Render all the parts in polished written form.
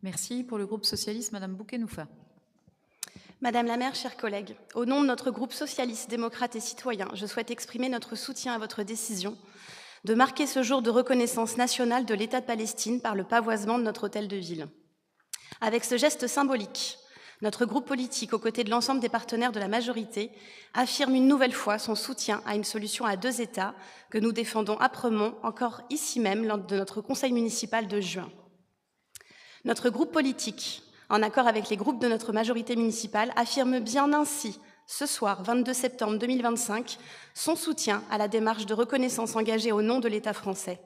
Merci. Pour le groupe socialiste, Madame Bouquet-Noufa. Madame la maire, chers collègues, au nom de notre groupe socialiste, démocrate et citoyen, je souhaite exprimer notre soutien à votre décision de marquer ce jour de reconnaissance nationale de l'État de Palestine par le pavoisement de notre hôtel de ville. Avec ce geste symbolique, notre groupe politique, aux côtés de l'ensemble des partenaires de la majorité, affirme une nouvelle fois son soutien à une solution à deux États que nous défendons âprement encore ici même lors de notre conseil municipal de juin. Notre groupe politique, en accord avec les groupes de notre majorité municipale, affirme bien ainsi, ce soir, 22 septembre 2025, son soutien à la démarche de reconnaissance engagée au nom de l'État français.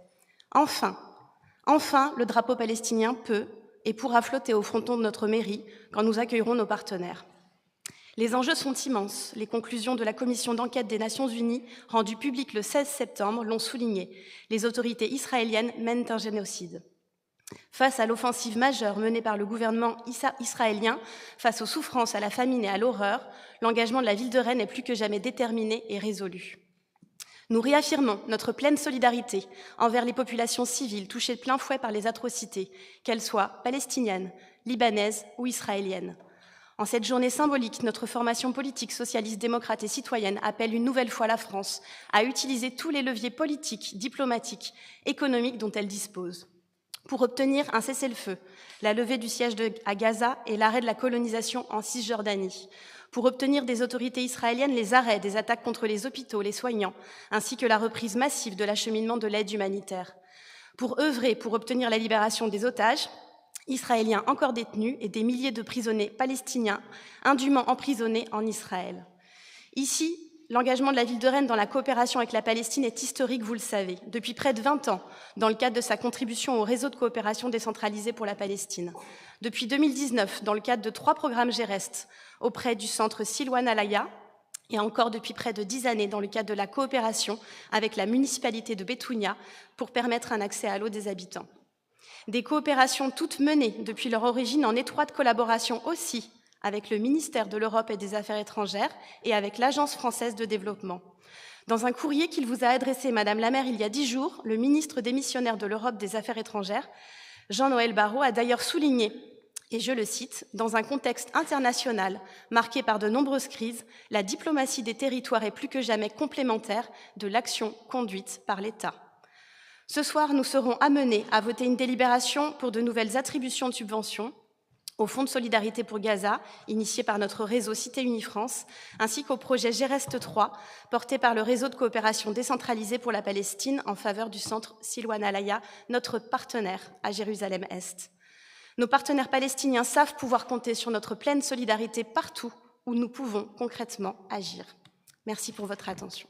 Enfin, le drapeau palestinien peut et pourra flotter au fronton de notre mairie quand nous accueillerons nos partenaires. Les enjeux sont immenses. Les conclusions de la commission d'enquête des Nations Unies, rendues publiques le 16 septembre, l'ont souligné. Les autorités israéliennes mènent un génocide. Face à l'offensive majeure menée par le gouvernement israélien, face aux souffrances, à la famine et à l'horreur, l'engagement de la ville de Rennes est plus que jamais déterminé et résolu. Nous réaffirmons notre pleine solidarité envers les populations civiles touchées de plein fouet par les atrocités, qu'elles soient palestiniennes, libanaises ou israéliennes. En cette journée symbolique, notre formation politique socialiste, démocrate et citoyenne appelle une nouvelle fois la France à utiliser tous les leviers politiques, diplomatiques, économiques dont elle dispose pour obtenir un cessez-le-feu, la levée du siège à Gaza et l'arrêt de la colonisation en Cisjordanie, pour obtenir des autorités israéliennes les arrêts des attaques contre les hôpitaux, les soignants, ainsi que la reprise massive de l'acheminement de l'aide humanitaire, pour œuvrer pour obtenir la libération des otages israéliens encore détenus et des milliers de prisonniers palestiniens indûment emprisonnés en Israël. Ici, l'engagement de la ville de Rennes dans la coopération avec la Palestine est historique, vous le savez, depuis près de 20 ans, dans le cadre de sa contribution au réseau de coopération décentralisé pour la Palestine. Depuis 2019, dans le cadre de 3 programmes GEREST auprès du centre Silwan Alaya, et encore depuis près de 10 années dans le cadre de la coopération avec la municipalité de Bétounia pour permettre un accès à l'eau des habitants. Des coopérations toutes menées depuis leur origine en étroite collaboration aussi avec le ministère de l'Europe et des Affaires étrangères et avec l'Agence française de développement. Dans un courrier qu'il vous a adressé, Madame la maire, il y a 10 jours, le ministre démissionnaire de l'Europe des Affaires étrangères, Jean-Noël Barrot, a d'ailleurs souligné, et je le cite, « Dans un contexte international marqué par de nombreuses crises, la diplomatie des territoires est plus que jamais complémentaire de l'action conduite par l'État. » Ce soir, nous serons amenés à voter une délibération pour de nouvelles attributions de subventions au Fonds de solidarité pour Gaza, initié par notre réseau Cité Unifrance, ainsi qu'au projet GEREST 3, porté par le réseau de coopération décentralisée pour la Palestine en faveur du centre Silwan Alaya, notre partenaire à Jérusalem-Est. Nos partenaires palestiniens savent pouvoir compter sur notre pleine solidarité partout où nous pouvons concrètement agir. Merci pour votre attention.